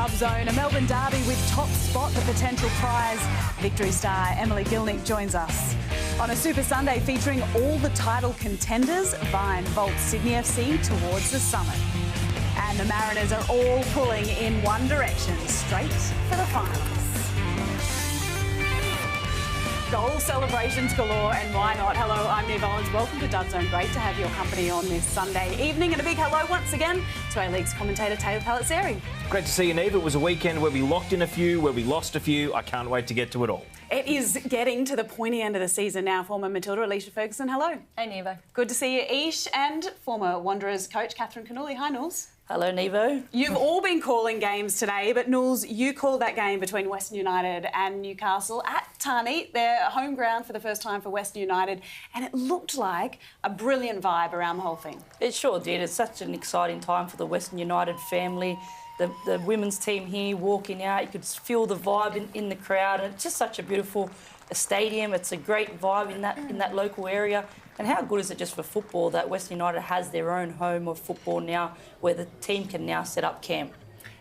Dub Zone, a Melbourne Derby with top spot, the potential prize. Victory star Emily Gielnik joins us. On a Super Sunday featuring all the title contenders, Vine vaults Sydney FC towards the summit. And the Mariners are all pulling in one direction, straight for the finals. Goal celebrations galore, and why not? Hello, I'm Niav. Owens. Welcome to Dub Zone. Great to have your company on this Sunday evening, and a big hello once again to A-League's commentator Pellizzeri. Great to see you, Niav. It was a weekend where we locked in a few, where we lost a few. I can't wait to get to it all. It is getting to the pointy end of the season now. Former Matilda Alicia Ferguson, hello. Hey, Nevo. Good to see you, Ish, and former Wanderers coach Cannuli. Hi, Nules. Hello, Nevo. You've all been calling games today, but Nules, you called that game between Western United and Newcastle at Tarneit, their home ground for the first time for Western United, and it looked like a brilliant vibe around the whole thing. It sure did. It's such an exciting time for the Western United family. The women's team here walking out, you could feel the vibe in the crowd, and it's just such a beautiful stadium. It's a great vibe in that local area. And how good is it just for football that Western United has their own home of football now, where the team can now set up camp?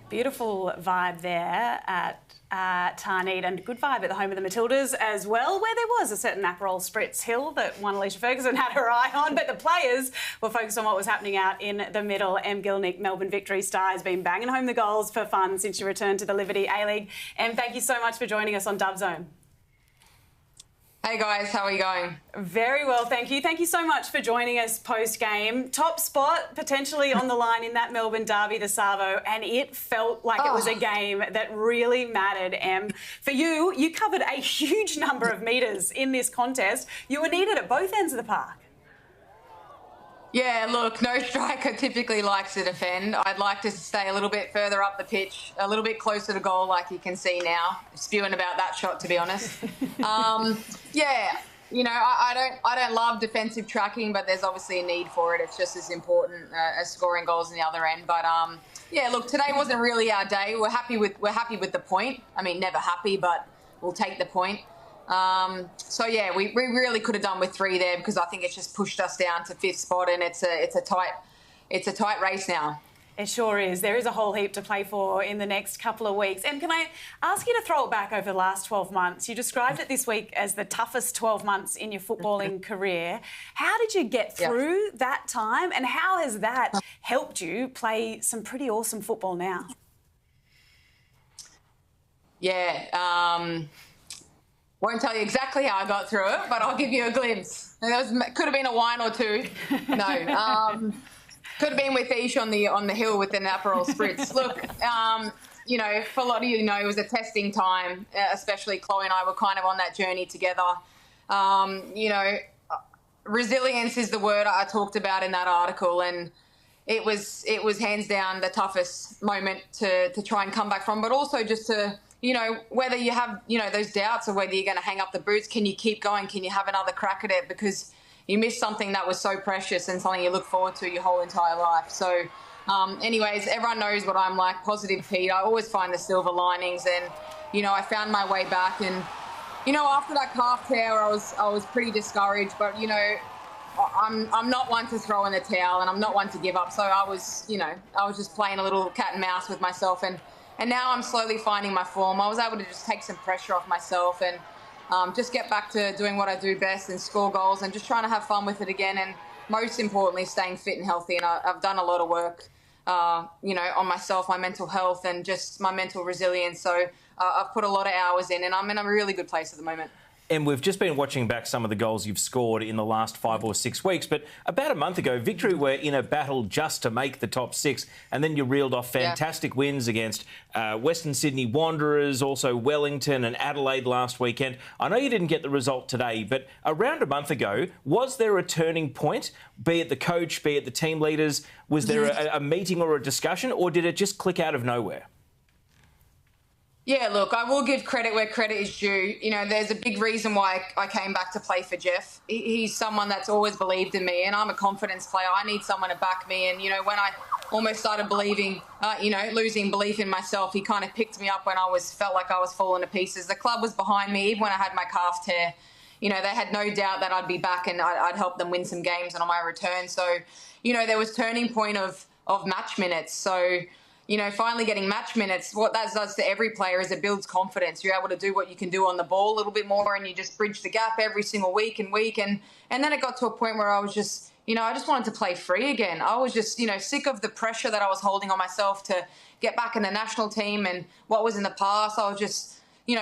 Beautiful vibe there at Tarneit, and good vibe at the home of the Matildas as well, where there was a certain Aperol Spritz Hill that one Alicia Ferguson had her eye on, but the players were focused on what was happening out in the middle. Em Gielnik, Melbourne Victory star, has been banging home the goals for fun since she returned to the Liberty A-League. Em, thank you so much for joining us on Dub Zone. Hey guys, how are you going? Very well, thank you. Thank you so much for joining us post-game. Top spot potentially on the line in that Melbourne Derby, the Savo, and it felt like it was a game that really mattered, Em. For you, you covered a huge number of metres in this contest. You were needed at both ends of the park. Yeah, look, no striker typically likes to defend. I'd like to stay a little bit further up the pitch, a little bit closer to goal, like you can see now. Spewing about that shot, to be honest. Yeah, you know, I don't love defensive tracking, but there's obviously a need for it. It's just as important as scoring goals on the other end. But yeah, look, today wasn't really our day. We're happy with the point. I mean, never happy, but we'll take the point. So yeah, we really could have done with 3 there, because I think it's just pushed us down to 5th spot, and it's a tight race now. It sure is. There is a whole heap to play for in the next couple of weeks. And can I ask you to throw it back over the last 12 months? You described it this week as the toughest 12 months in your footballing career. How did you get through that time, and how has that helped you play some pretty awesome football now? Yeah, won't tell you exactly how I got through it, but I'll give you a glimpse. Could have been a wine or two. No, could have been with Ish on the hill with an Aperol Spritz. Look, you know, for a lot of you know, it was a testing time, especially Chloe and I were kind of on that journey together. You know, resilience is the word I talked about in that article, and it was hands down the toughest moment to try and come back from, but also just to, you know, whether you have, you know, those doubts of whether you're going to hang up the boots, can you keep going? Can you have another crack at it? Because you missed something that was so precious and something you look forward to your whole entire life. So anyways, everyone knows what I'm like, positive Pete. I always find the silver linings, and, you know, I found my way back. And, you know, after that calf tear, I was pretty discouraged, but, you know, I'm not one to throw in the towel, and I'm not one to give up. So I was just playing a little cat and mouse with myself, and now I'm slowly finding my form. I was able to just take some pressure off myself and just get back to doing what I do best and score goals, and just trying to have fun with it again, and most importantly, staying fit and healthy. And I've done a lot of work, you know, on myself, my mental health, and just my mental resilience. So I've put a lot of hours in, and I'm in a really good place at the moment. And we've just been watching back some of the goals you've scored in the last 5 or 6 weeks. But about a month ago, Victory were in a battle just to make the top 6. And then you reeled off fantastic wins against Western Sydney Wanderers, also Wellington and Adelaide last weekend. I know you didn't get the result today, but around a month ago, was there a turning point, be it the coach, be it the team leaders? Was there a meeting or a discussion, or did it just click out of nowhere? Yeah, look, I will give credit where credit is due. You know, there's a big reason why I came back to play for Jeff. He's someone that's always believed in me, and I'm a confidence player. I need someone to back me. And, you know, when I almost started believing, you know, losing belief in myself, he kind of picked me up when I felt like I was falling to pieces. The club was behind me, even when I had my calf tear. You know, they had no doubt that I'd be back and I'd help them win some games and on my return. So, you know, there was turning point of match minutes. So, finally getting match minutes, what that does to every player is it builds confidence. You're able to do what you can do on the ball a little bit more, and you just bridge the gap every single week. And then it got to a point where I was just, I just wanted to play free again. I was just, sick of the pressure that I was holding on myself to get back in the national team and what was in the past. I was just,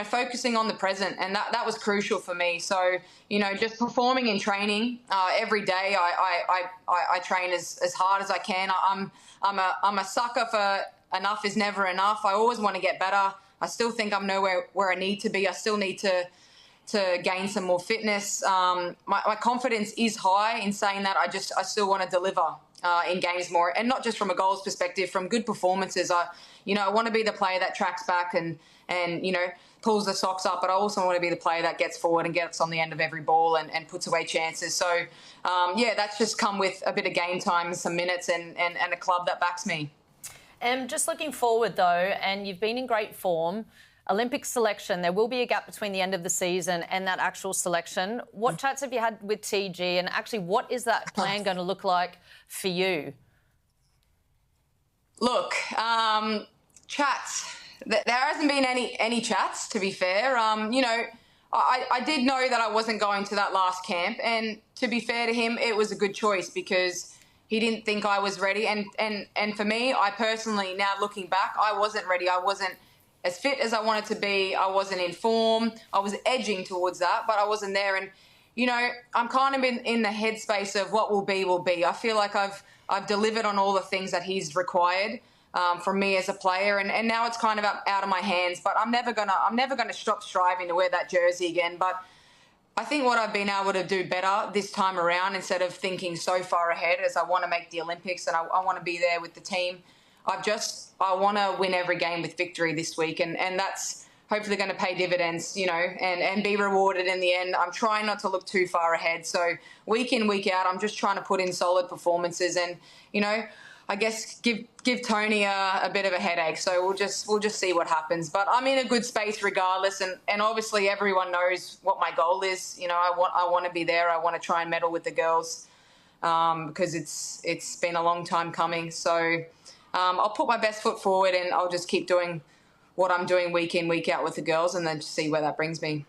focusing on the present, and that was crucial for me. So, just performing in training every day. I train as hard as I can. I'm a sucker for enough is never enough. I always want to get better. I still think I'm nowhere where I need to be. I still need to gain some more fitness. My confidence is high in saying that. I still want to deliver in games more, and not just from a goals perspective, from good performances. I want to be the player that tracks back and pulls the socks up, but I also want to be the player that gets forward and gets on the end of every ball and puts away chances. So, that's just come with a bit of game time, some minutes, and a club that backs me. Just looking forward, though, and you've been in great form, Olympic selection, there will be a gap between the end of the season and that actual selection. What chats have you had with TG, and actually what is that plan going to look like for you? Look, chats. There hasn't been any chats, to be fair. I did know that I wasn't going to that last camp, and to be fair to him, it was a good choice because he didn't think I was ready. And for me, I personally, now looking back, I wasn't ready. I wasn't as fit as I wanted to be. I wasn't in form. I was edging towards that, but I wasn't there. And, I'm kind of in the headspace of what will be, will be. I feel like I've delivered on all the things that he's required from me as a player, and now it's kind of out of my hands. But I'm never gonna stop striving to wear that jersey again. But I think what I've been able to do better this time around, instead of thinking so far ahead as I want to make the Olympics and I want to be there with the team, I want to win every game with victory this week, and that's hopefully going to pay dividends, and be rewarded in the end. I'm trying not to look too far ahead. So week in, week out, I'm just trying to put in solid performances and, I guess give Tony a bit of a headache. So we'll just see what happens. But I'm in a good space regardless, and obviously everyone knows what my goal is. I want to be there. I want to try and medal with the girls because it's been a long time coming. So I'll put my best foot forward, and I'll just keep doing what I'm doing week in, week out with the girls, and then just see where that brings me.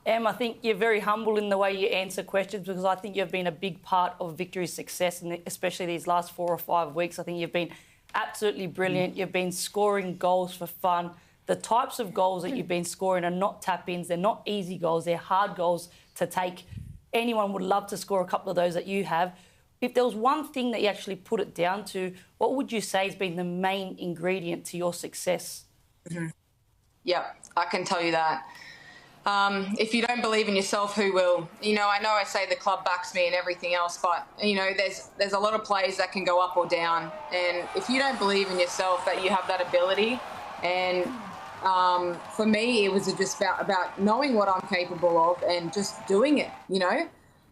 I think you're very humble in the way you answer questions, because I think you've been a big part of Victory's success, and especially these last 4 or 5 weeks. I think you've been absolutely brilliant. You've been scoring goals for fun. The types of goals that you've been scoring are not tap-ins. They're not easy goals. They're hard goals to take. Anyone would love to score a couple of those that you have. If there was one thing that you actually put it down to, what would you say has been the main ingredient to your success? Mm-hmm. Yeah, I can tell you that. If you don't believe in yourself, who will? I know I say the club backs me and everything else, but, there's a lot of players that can go up or down. And if you don't believe in yourself that you have that ability, and for me, it was just about knowing what I'm capable of and just doing it,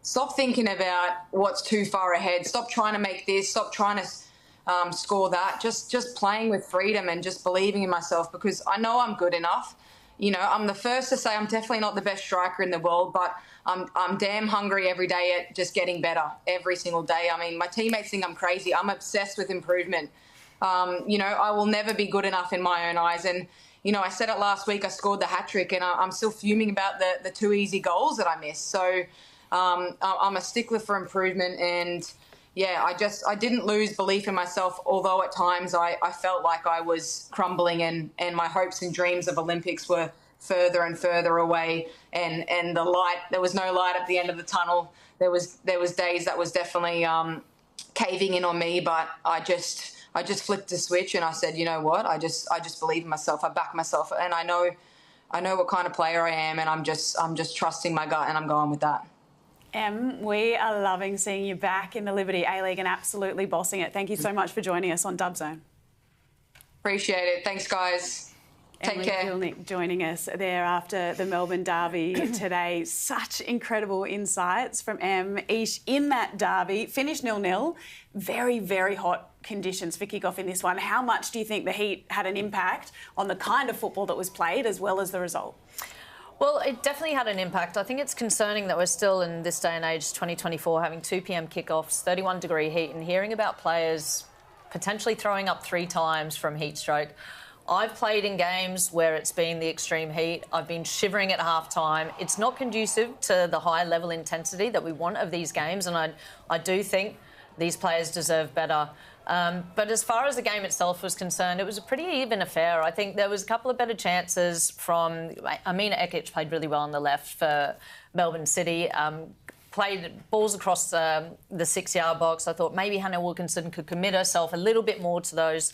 Stop thinking about what's too far ahead. Stop trying to make this. Stop trying to score that. Just playing with freedom and just believing in myself, because I know I'm good enough. I'm the first to say I'm definitely not the best striker in the world, but I'm damn hungry every day at just getting better every single day. I mean, my teammates think I'm crazy. I'm obsessed with improvement. I will never be good enough in my own eyes. And, I said it last week, I scored the hat-trick, and I'm still fuming about the 2 easy goals that I missed. So I'm a stickler for improvement, and yeah, I didn't lose belief in myself, although at times I felt like I was crumbling and my hopes and dreams of Olympics were further and further away, and there was no light at the end of the tunnel. There was days that was definitely caving in on me, but I just flipped the switch and I said, you know what, I just believe in myself, I back myself, and I know what kind of player I am, and I'm just trusting my gut, and I'm going with that. We are loving seeing you back in the Liberty A-League and absolutely bossing it. Thank you so much for joining us on Dub Zone. Appreciate it. Thanks, guys. Take care. Emily Gielnik joining us there after the Melbourne Derby today. Such incredible insights from Em. Each in that derby, finished 0-0. Very, very hot conditions for kick-off in this one. How much do you think the heat had an impact on the kind of football that was played as well as the result? Well, it definitely had an impact. I think it's concerning that we're still in this day and age, 2024, having 2 p.m. kickoffs, 31-degree heat, and hearing about players potentially throwing up 3 times from heat stroke. I've played in games where it's been the extreme heat. I've been shivering at half-time. It's not conducive to the high-level intensity that we want of these games, and I do think these players deserve better. But as far as the game itself was concerned, it was a pretty even affair. I think there was a couple of better chances from... Amina Ekic played really well on the left for Melbourne City. Played balls across the 6-yard box. I thought maybe Hannah Wilkinson could commit herself a little bit more to those.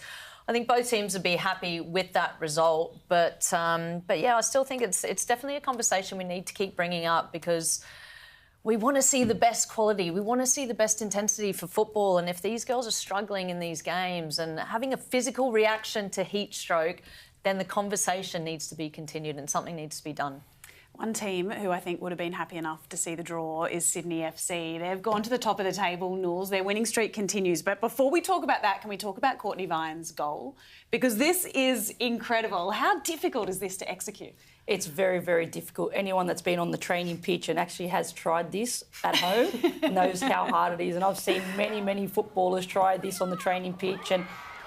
I think both teams would be happy with that result. But yeah, I still think it's definitely a conversation we need to keep bringing up, because we want to see the best quality. We want to see the best intensity for football. And if these girls are struggling in these games and having a physical reaction to heat stroke, then the conversation needs to be continued and something needs to be done. One team who I think would have been happy enough to see the draw is Sydney FC. They've gone to the top of the table, Knowles. Their winning streak continues. But before we talk about that, can we talk about Courtney Vine's goal? Because this is incredible. How difficult is this to execute? It's very, very difficult. Anyone that's been on the training pitch and actually has tried this at home knows how hard it is. And I've seen many, many footballers try this on the training pitch, and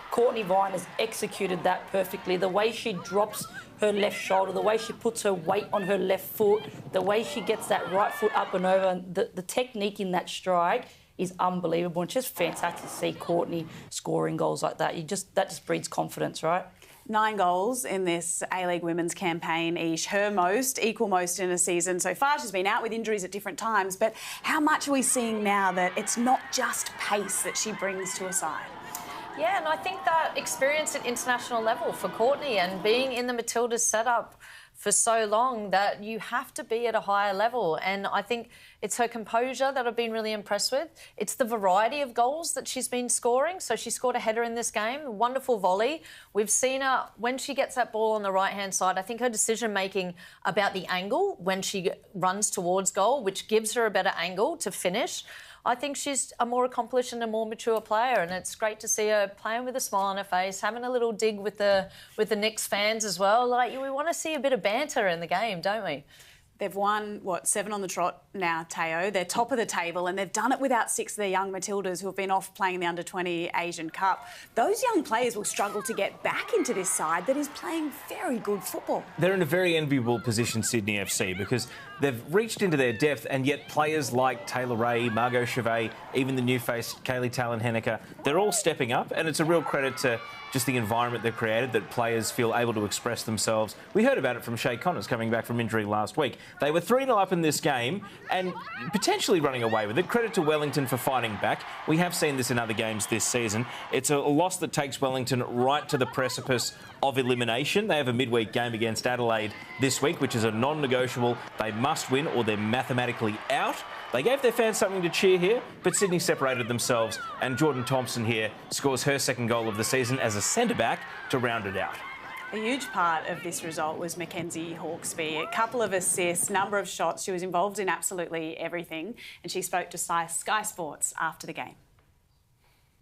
Courtney Vine has executed that perfectly. The way she drops her left shoulder, the way she puts her weight on her left foot, the way she gets that right foot up and over, and the technique in that strike is unbelievable. And it's just fantastic to see Courtney scoring goals like that. That just breeds confidence, right? 9 goals in this A-League women's campaign each. Her most, equal most in a season so far. She's been out with injuries at different times. But how much are we seeing now that it's not just pace that she brings to a side? Yeah, and I think that experience at international level for Courtney, and being in the Matildas setup for so long, that you have to be at a higher level. And I think it's her composure that I've been really impressed with. It's the variety of goals that she's been scoring. So she scored a header in this game, a wonderful volley. We've seen her, when she gets that ball on the right-hand side, I think her decision-making about the angle when she runs towards goal, which gives her a better angle to finish. I think she's a more accomplished and a more mature player, and it's great to see her playing with a smile on her face, having a little dig with the Knicks fans as well. Like, we want to see a bit of banter in the game, don't we? They've won, 7 on the trot now, Teo. They're top of the table, and they've done it without 6 of their young Matildas who have been off playing the Under-20 Asian Cup. Those young players will struggle to get back into this side that is playing very good football. They're in a very enviable position, Sydney FC, because they've reached into their depth, and yet players like Taylor Ray, Margot Chevet, even the new-faced Kaylee Talon-Henniker, they're all stepping up, and it's a real credit to just the environment they've created, that players feel able to express themselves. We heard about it from Shay Connors coming back from injury last week. They were 3-0 up in this game and potentially running away with it. Credit to Wellington for fighting back. We have seen this in other games this season. It's a loss that takes Wellington right to the precipice of elimination. They have a midweek game against Adelaide this week, which is a non-negotiable. They must win or they're mathematically out. They gave their fans something to cheer here, but Sydney separated themselves, and Jordan Thompson here scores her second goal of the season as a centre-back to round it out. A huge part of this result was Mackenzie Hawkesby. A couple of assists, number of shots. She was involved in absolutely everything, and she spoke to Sky Sports after the game.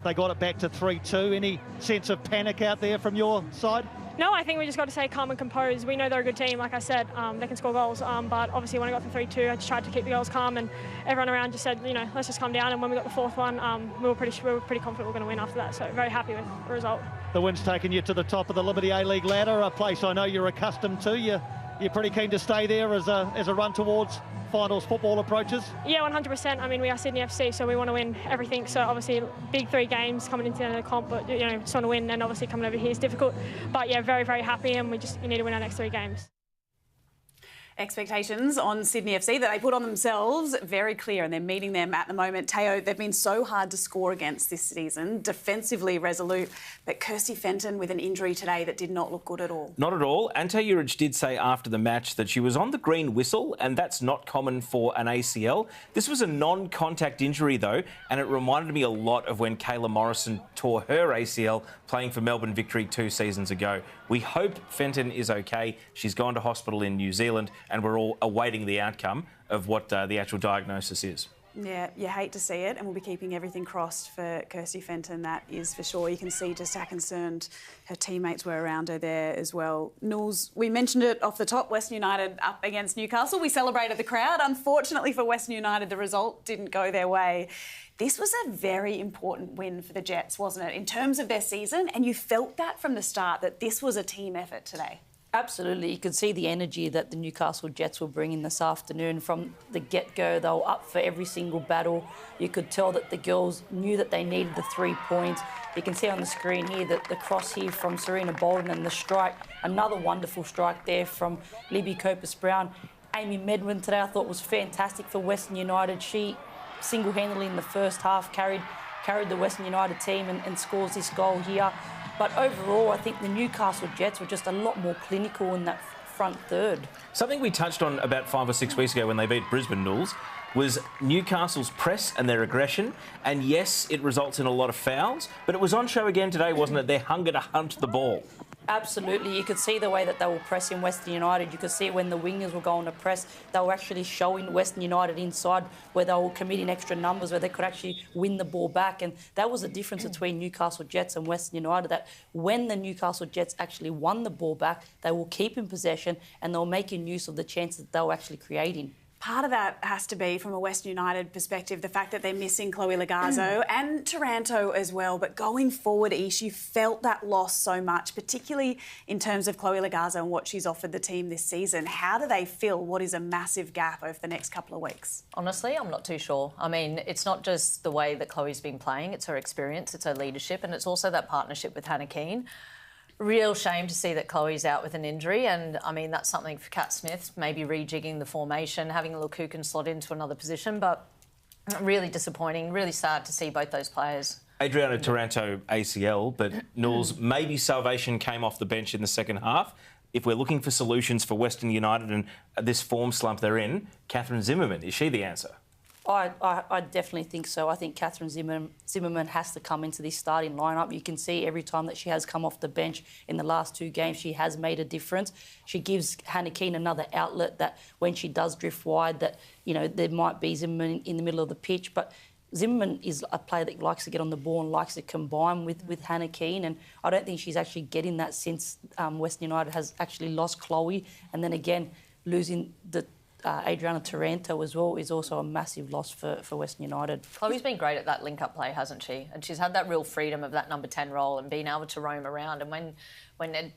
They got it back to 3-2. Any sense of panic out there from your side? No, I think we just got to stay calm and composed. We know they're a good team, like I said, they can score goals. But obviously when I got to 3-2, I just tried to keep the girls calm, and everyone around just said, let's just calm down. And when we got the fourth one, we were pretty confident we were going to win after that. So very happy with the result. The win's taken you to the top of the Liberty A-League ladder, a place I know you're accustomed to. You're pretty keen to stay there as a run towards finals football approaches? Yeah, 100%. I mean, we are Sydney FC, so we want to win everything. So obviously, big 3 games coming into the comp, but just want to win. And obviously, coming over here is difficult. But yeah, very, very happy, and we need to win our next 3 games. Expectations on Sydney FC that they put on themselves very clear, and they're meeting them at the moment. Teo, they've been so hard to score against this season, defensively resolute, but Kirsty Fenton with an injury today that did not look good at all. Not at all. Ante Juric did say after the match that she was on the green whistle, and that's not common for an ACL. This was a non-contact injury though, and it reminded me a lot of when Kayla Morrison tore her ACL playing for Melbourne Victory 2 seasons ago. We hope Fenton is okay. She's gone to hospital in New Zealand, and we're all awaiting the outcome of what the actual diagnosis is. Yeah, you hate to see it, and we'll be keeping everything crossed for Kirsty Fenton, that is for sure. You can see just how concerned her teammates were around her there as well. Knowles, we mentioned it off the top, Western United up against Newcastle. We celebrated the crowd. Unfortunately for Western United, the result didn't go their way. This was a very important win for the Jets, wasn't it, in terms of their season? And you felt that from the start, that this was a team effort today. Absolutely. You could see the energy that the Newcastle Jets were bringing this afternoon. From the get-go, they were up for every single battle. You could tell that the girls knew that they needed the 3 points. You can see on the screen here that the cross here from Serena Bolden and the strike, another wonderful strike there from Libby Copus-Brown. Amy Medwin today I thought was fantastic for Western United. She single-handedly in the first half carried the Western United team and scores this goal here. But overall, I think the Newcastle Jets were just a lot more clinical in that front third. Something we touched on about 5 or 6 weeks ago when they beat Brisbane, Knowles, was Newcastle's press and their aggression. And yes, it results in a lot of fouls, but it was on show again today, wasn't it? Their hunger to hunt the ball. Absolutely. You could see the way that they were pressing Western United. You could see when the wingers were going to press, they were actually showing Western United inside where they were committing extra numbers, where they could actually win the ball back. And that was the difference between Newcastle Jets and Western United, that when the Newcastle Jets actually won the ball back, they will keep in possession and they were making use of the chances that they were actually creating. Part of that has to be, from a Western United perspective, the fact that they're missing Chloe Lagazzo and Taranto as well. But going forward, Ish, you felt that loss so much, particularly in terms of Chloe Lagazzo and what she's offered the team this season. How do they fill what is a massive gap over the next couple of weeks? Honestly, I'm not too sure. I mean, it's not just the way that Chloe's been playing, it's her experience, it's her leadership, and it's also that partnership with Hannah Keane. Real shame to see that Chloe's out with an injury, and I mean that's something for Kat Smith, maybe rejigging the formation, having a look who can slot into another position, but really disappointing, really sad to see both those players. Adriana Taranto ACL, but Knowles, maybe salvation came off the bench in the second half. If we're looking for solutions for Western United and this form slump they're in, Catherine Zimmerman, is she the answer? I definitely think so. I think Catherine Zimmerman has to come into this starting lineup. You can see every time that she has come off the bench in the last 2 games, she has made a difference. She gives Hannah Keane another outlet that when she does drift wide, that, you know, there might be Zimmerman in the middle of the pitch, but Zimmerman is a player that likes to get on the ball and likes to combine with Hannah Keane, and I don't think she's actually getting that since Western United has actually lost Chloe, and then again losing the Adriana Taranto as well is also a massive loss for Western United. Chloe's been great at that link-up play, hasn't she? And she's had that real freedom of that number 10 role and being able to roam around. And when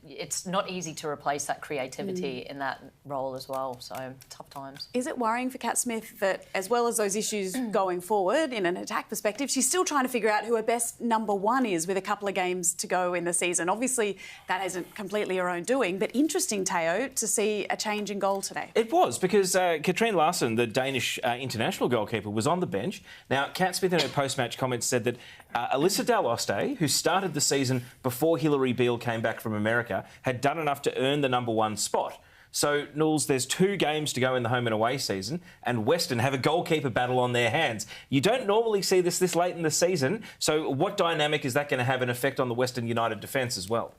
it's not easy to replace that creativity in that role as well. So, tough times. Is it worrying for Kat Smith that, as well as those issues going forward in an attack perspective, she's still trying to figure out who her best number 1 is with a couple of games to go in the season? Obviously, that isn't completely her own doing, but interesting, Teo, to see a change in goal today. It was, because Katrine Larsen, the Danish international goalkeeper, was on the bench. Now, Kat Smith in her post-match comments said that Alyssa Daloste, who started the season before Hilary Beale came back from America, had done enough to earn the number 1 spot. So, Knowles, there's 2 games to go in the home and away season, and Western have a goalkeeper battle on their hands. You don't normally see this late in the season, so what dynamic is that going to have an effect on the Western United defence as well?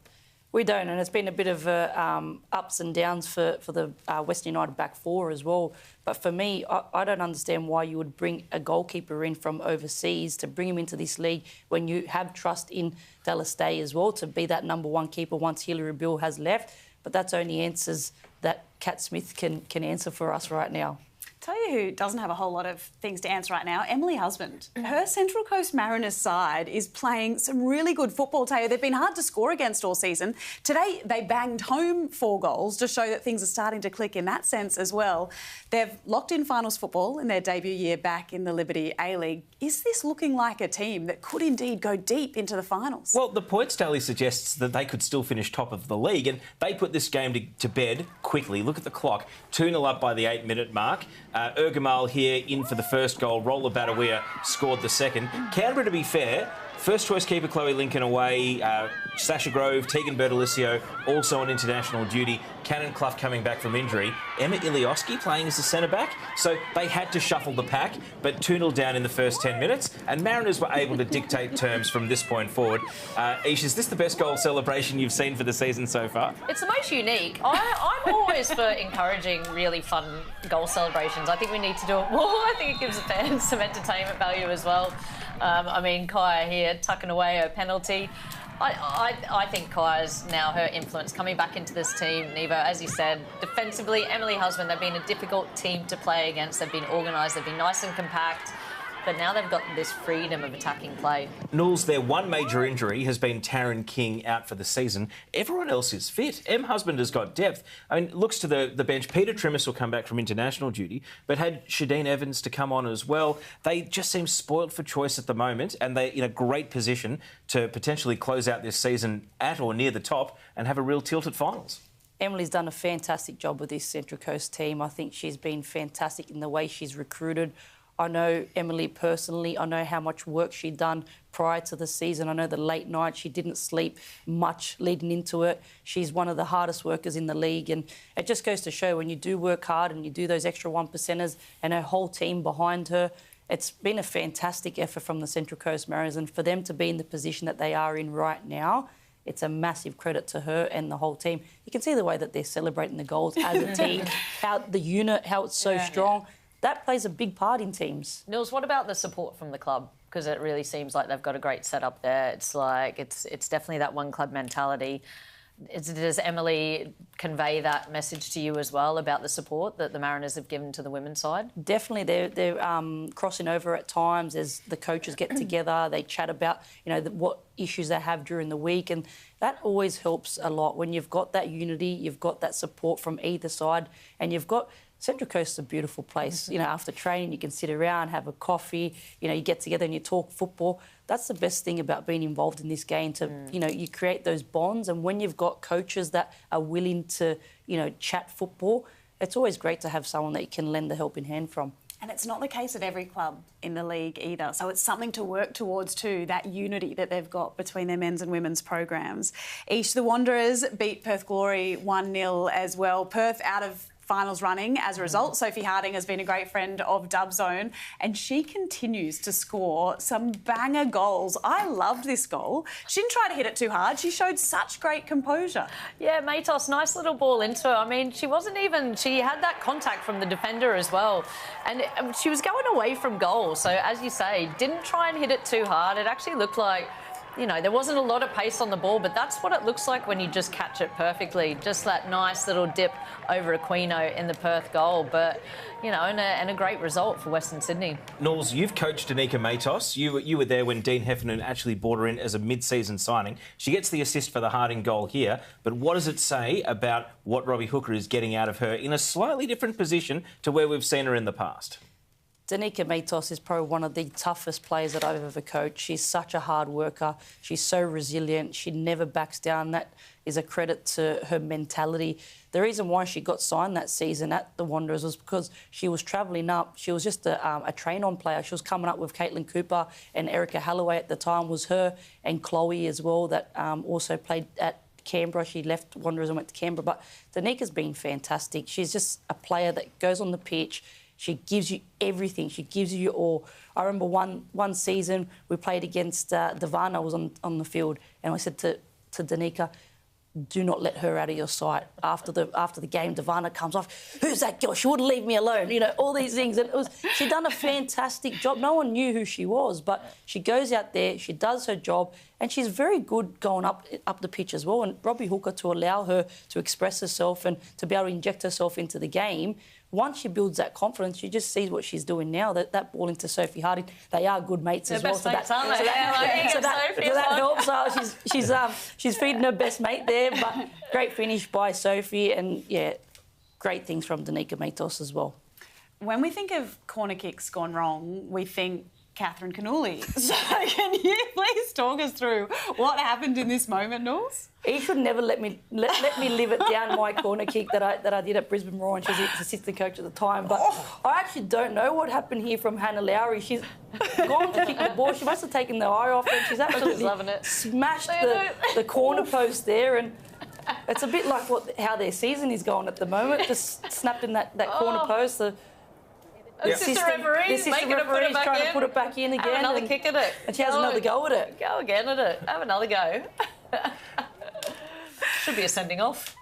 We don't, and it's been a bit of ups and downs for the Western United back 4 as well. But for me, I don't understand why you would bring a goalkeeper in from overseas to bring him into this league when you have trust in Daloste as well to be that number 1 keeper once Hilary Beale has left. But that's only answers that Kat Smith can answer for us right now. Tell you who doesn't have a whole lot of things to answer right now, Emily Husband. Her Central Coast Mariners side is playing some really good football, Teo. They've been hard to score against all season. Today, they banged home 4 goals to show that things are starting to click in that sense as well. They've locked in finals football in their debut year back in the Liberty A-League. Is this looking like a team that could indeed go deep into the finals? Well, the points tally suggests that they could still finish top of the league, and they put this game to bed quickly. Look at the clock. 2-0 up by the 8-minute mark. Ergamal here in for the first goal. Rolla Badawia scored the second. Canberra, to be fair, First choice keeper Chloe Lincoln away, Sasha Grove, Tegan Bertolicio also on international duty, Cannon Clough coming back from injury, Emma Ilioski playing as a centre-back, so they had to shuffle the pack, but 2-0 down in the first 10 minutes, and Mariners were able to dictate terms from this point forward. Ish, is this the best goal celebration you've seen for the season so far? It's the most unique. I'm always for encouraging really fun goal celebrations. I think we need to do it more. I think it gives the fans some entertainment value as well. I mean, Kaya here tucking away her penalty. I think Kaya's now her influence coming back into this team. Nevo, as you said, defensively, Emily Husband, they've been a difficult team to play against. They've been organised, they've been nice and compact. But now they've got this freedom of attacking play. Knowles, their one major injury has been Taryn King out for the season. Everyone else is fit. Em Husband has got depth. I mean, looks to the bench. Peter Trimmis will come back from international duty, but had Shadeen Evans to come on as well. They just seem spoilt for choice at the moment, and they're in a great position to potentially close out this season at or near the top and have a real tilt at finals. Emily's done a fantastic job with this Central Coast team. I think she's been fantastic in the way she's recruited. I know Emily personally. I know how much work she'd done prior to the season. I know the late night, she didn't sleep much leading into it. She's one of the hardest workers in the league, and it just goes to show when you do work hard and you do those extra 1%ers and her whole team behind her, it's been a fantastic effort from the Central Coast Mariners, and for them to be in the position that they are in right now, it's a massive credit to her and the whole team. You can see the way that they're celebrating the goals as a team, how the unit, how it's so strong. Yeah. That plays a big part in teams. Nils, what about the support from the club? Because it really seems like they've got a great setup there. It's like it's definitely that one club mentality. Does Emily convey that message to you as well about the support that the Mariners have given to the women's side? Definitely, they're crossing over at times as the coaches get together. They chat about what issues they have during the week, and that always helps a lot when you've got that unity, you've got that support from either side, and you've got. Central Coast is a beautiful place. After training, you can sit around, have a coffee, you get together and you talk football. That's the best thing about being involved in this game, you create those bonds. And when you've got coaches that are willing to, chat football, it's always great to have someone that you can lend a helping hand from. And it's not the case at every club in the league either. So it's something to work towards too, that unity that they've got between their men's and women's programs. Each the Wanderers beat Perth Glory 1-0 as well. Perth out of finals running as a result. Sophie Harding has been a great friend of Dub Zone, and she continues to score some banger goals. I loved this goal. She didn't try to hit it too hard. She showed such great composure. Yeah, Matos, nice little ball into her. I mean, she had that contact from the defender as well. And she was going away from goal. So, as you say, didn't try and hit it too hard. It actually looked like there wasn't a lot of pace on the ball, but that's what it looks like when you just catch it perfectly. Just that nice little dip over Aquino in the Perth goal. But, and a great result for Western Sydney. Knowles, you've coached Danica Matos. You were there when Dean Heffernan actually brought her in as a mid-season signing. She gets the assist for the Harding goal here. But what does it say about what Robbie Hooker is getting out of her in a slightly different position to where we've seen her in the past? Danica Matos is probably one of the toughest players that I've ever coached. She's such a hard worker. She's so resilient. She never backs down. That is a credit to her mentality. The reason why she got signed that season at the Wanderers was because she was travelling up. She was just a train-on player. She was coming up with Caitlin Cooper, and Erica Holloway at the time was her, and Chloe as well, that also played at Canberra. She left Wanderers and went to Canberra. But Danica's been fantastic. She's just a player that goes on the pitch. She gives you everything. She gives you your all. I remember one season we played against Davana was on the field, and I said to Danica, do not let her out of your sight. After the game, Davana comes off. Who's that girl? She wouldn't leave me alone. All these things. And she'd done a fantastic job. No one knew who she was, but she goes out there, she does her job, and she's very good going up the pitch as well. And Robbie Hooker, to allow her to express herself and to be able to inject herself into the game, once she builds that confidence, you just see what she's doing now. That ball into Sophie Harding, they are good mates as well. So that helps. She's feeding her best mate there, but great finish by Sophie, and great things from Danica Matos as well. When we think of corner kicks gone wrong, we think Catherine Cannuli. So can you please talk us through what happened in this moment, Knowles? He should never let me live it down my corner kick that I did at Brisbane Roar, and she was the assistant coach at the time. But I actually don't know what happened here from Hannah Lowry. She's gone to kick the ball. She must have taken the eye off it. She's absolutely loving it. Smashed the corner post there, and it's a bit like how their season is going at the moment. Just snapped in that corner post. The assistant referee's trying to put it back in again. Have another kick at it. And she has another go at it. Go again at it. Have another go. Should be a sending off.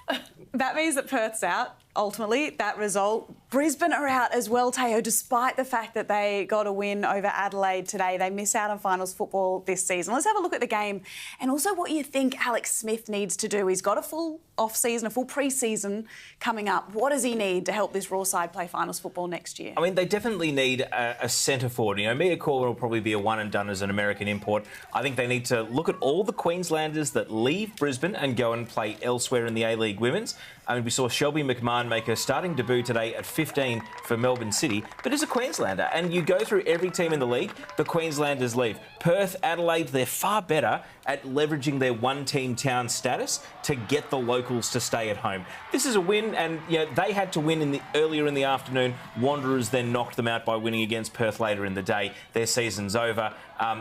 That means that Perth's out. Ultimately, that result. Brisbane are out as well, Teo, despite the fact that they got a win over Adelaide today. They miss out on finals football this season. Let's have a look at the game and also what you think Alex Smith needs to do. He's got a full off-season, a full pre-season coming up. What does he need to help this Raw side play finals football next year? I mean, they definitely need a centre forward. You know, Mia Corwin will probably be a one and done as an American import. I think they need to look at all the Queenslanders that leave Brisbane and go and play elsewhere in the A-League Women's. I mean, we saw Shelby McMahon make her starting debut today at 15 for Melbourne City, but as a Queenslander, and you go through every team in the league, the Queenslanders leave. Perth, Adelaide, they're far better at leveraging their one-team town status to get the locals to stay at home. This is a win, and you know, they had to win earlier in the afternoon. Wanderers then knocked them out by winning against Perth later in the day. Their season's over.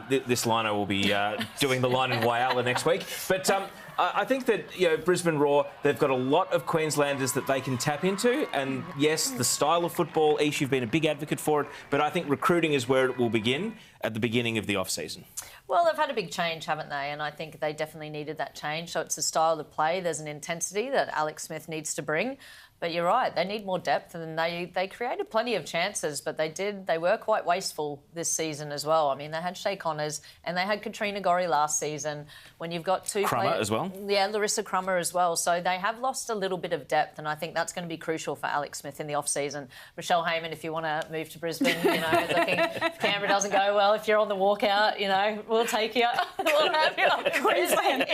This liner will be doing the line in Whyalla next week. But I think that, you know, Brisbane Roar, they've got a lot of Queenslanders that they can tap into. And yes, the style of football, Ish, you've been a big advocate for it. But I think recruiting is where it will begin at the beginning of the off-season. Well, they've had a big change, haven't they? And I think they definitely needed that change. So it's a style of play. There's an intensity that Alex Smith needs to bring. But you're right, they need more depth, and they created plenty of chances, but they were quite wasteful this season as well. I mean, they had Shay Connors and they had Katrina Gorry last season. When you've got two Crummer as well. Yeah, Larissa Crummer as well. So they have lost a little bit of depth, and I think that's going to be crucial for Alex Smith in the off-season. Michelle Heyman, if you want to move to Brisbane, you know, looking, if Canberra doesn't go well, if you're on the walkout, you know, we'll take you. We'll have you up in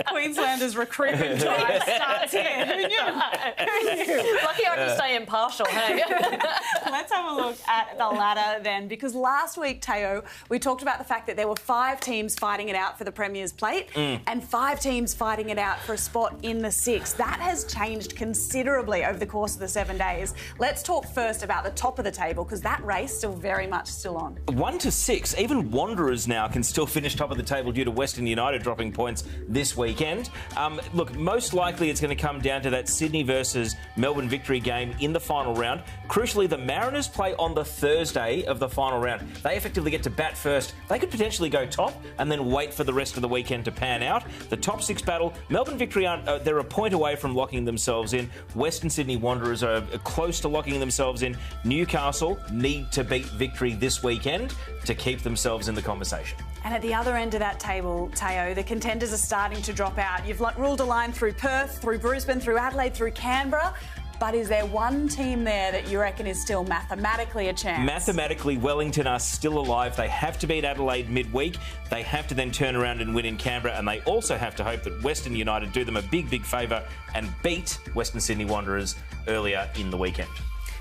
Queenslanders recruitment drive starts here. Who knew? Lucky I can stay impartial, hey? Let's have a look at the ladder then, because last week, Teo, we talked about the fact that there were 5 teams fighting it out for the Premier's plate and 5 teams fighting it out for a spot in the 6. That has changed considerably over the course of the 7 days. Let's talk first about the top of the table, because that race still very much still on. 1 to 6. Even Wanderers now can still finish top of the table due to Western United dropping points this weekend. Look, most likely it's going to come down to that Sydney versus Melbourne Victory game in the final round. Crucially, the Mariners play on the Thursday of the final round. They effectively get to bat first. They could potentially go top and then wait for the rest of the weekend to pan out. The top 6 battle, Melbourne Victory, they're a point away from locking themselves in. Western Sydney Wanderers are close to locking themselves in. Newcastle need to beat Victory this weekend to keep themselves in the conversation. And at the other end of that table, Teo, the contenders are starting to drop out. You've ruled a line through Perth, through Brisbane, through Adelaide, through Canberra. But is there one team there that you reckon is still mathematically a chance? Mathematically, Wellington are still alive. They have to beat Adelaide midweek. They have to then turn around and win in Canberra. And they also have to hope that Western United do them a big, big favour and beat Western Sydney Wanderers earlier in the weekend.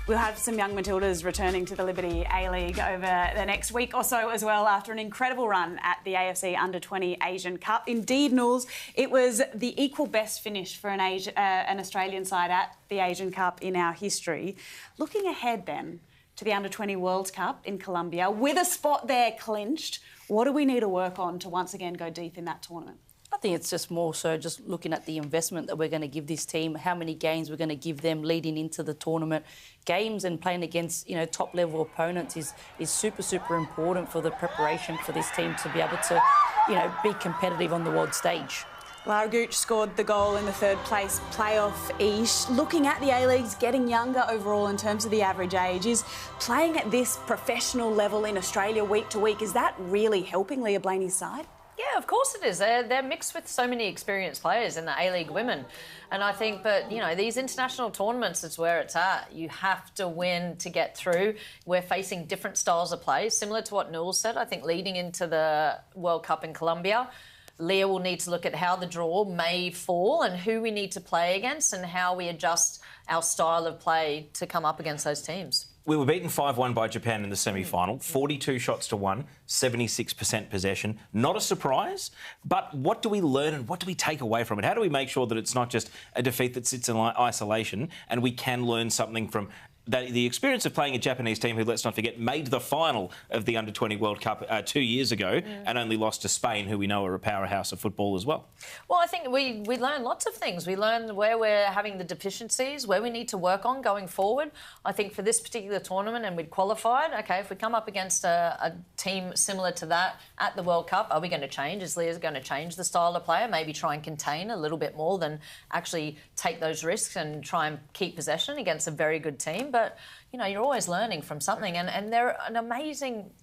We'll have some young Matildas returning to the Liberty A-League over the next week or so as well, after an incredible run at the AFC Under-20 Asian Cup. Indeed, Knowles, it was the equal best finish for an Australian side at the Asian Cup in our history. Looking ahead then to the Under-20 World Cup in Colombia, with a spot there clinched, what do we need to work on to once again go deep in that tournament? I think it's just more so just looking at the investment that we're going to give this team, how many games we're going to give them leading into the tournament. Games and playing against, you know, top-level opponents is super, super important for the preparation for this team to be able to, you know, be competitive on the world stage. Lara Gooch scored the goal in the third place playoff Ish. Looking at the A-Leagues, getting younger overall in terms of the average age, is playing at this professional level in Australia week to week, is that really helping Leah Blaney's side? Yeah, of course it is. They're mixed with so many experienced players in the A-League women. And I think, but, you know, these international tournaments is where it's at. You have to win to get through. We're facing different styles of play, similar to what Newell said. I think leading into the World Cup in Colombia, Leah will need to look at how the draw may fall and who we need to play against and how we adjust our style of play to come up against those teams. We were beaten 5-1 by Japan in the semi-final, 42 shots to 1, 76% possession. Not a surprise, but what do we learn and what do we take away from it? How do we make sure that it's not just a defeat that sits in isolation and we can learn something from the experience of playing a Japanese team who, let's not forget, made the final of the Under-20 World Cup 2 years ago and only lost to Spain, who we know are a powerhouse of football as well? Well, I think we learn lots of things. We learn where we're having the deficiencies, where we need to work on going forward. I think for this particular tournament, and we'd qualified, OK, if we come up against a team similar to that at the World Cup, are we going to change? Is Leah going to change the style of player, maybe try and contain a little bit more than actually take those risks and try and keep possession against a very good team? But, you know, you're always learning from something. And they're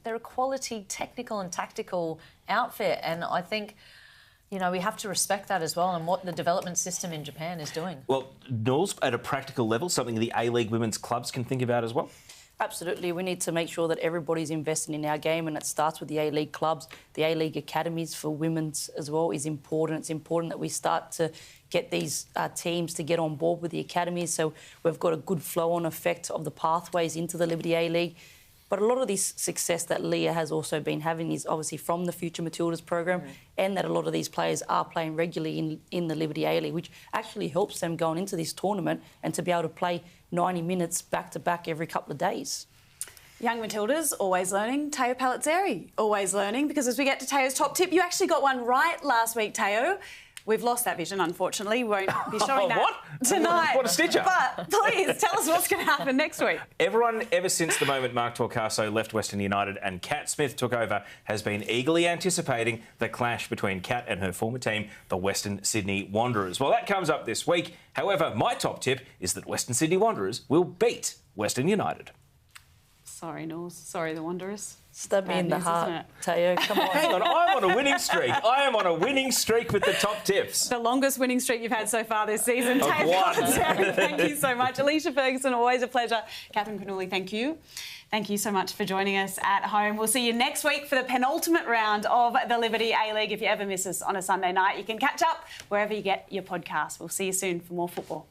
they're a quality technical and tactical outfit. And I think, you know, we have to respect that as well and what the development system in Japan is doing. Well, Knowles, at a practical level, something the A-League women's clubs can think about as well? Absolutely. We need to make sure that everybody's investing in our game, and it starts with the A-League clubs. The A-League academies for women's as well is important. It's important that we start to get these teams to get on board with the academies, so we've got a good flow-on effect of the pathways into the Liberty A-League. But a lot of this success that Leah has also been having is obviously from the Future Matildas program, and that a lot of these players are playing regularly in the Liberty A-League, which actually helps them going into this tournament and to be able to play 90 minutes back-to-back every couple of days. Young Matildas, always learning. Teo Pellizzeri, always learning, because as we get to Teo's top tip, you actually got one right last week, Teo. We've lost that vision, unfortunately. We won't be showing that tonight. What a stitcher. But please, tell us what's going to happen next week. Everyone, ever since the moment Mark Torcaso left Western United and Kat Smith took over, has been eagerly anticipating the clash between Kat and her former team, the Western Sydney Wanderers. Well, that comes up this week. However, my top tip is that Western Sydney Wanderers will beat Western United. Sorry, Knowles. Sorry, the Wanderers. Stab me in the heart, Teo. Come on. Hang on, I'm on a winning streak. I am on a winning streak with the top tips. The longest winning streak you've had so far this season. Teo Pellizzeri, thank you so much. Alicia Ferguson, always a pleasure. Catherine Cannuli, thank you. Thank you so much for joining us at home. We'll see you next week for the penultimate round of the Liberty A-League. If you ever miss us on a Sunday night, you can catch up wherever you get your podcast. We'll see you soon for more football.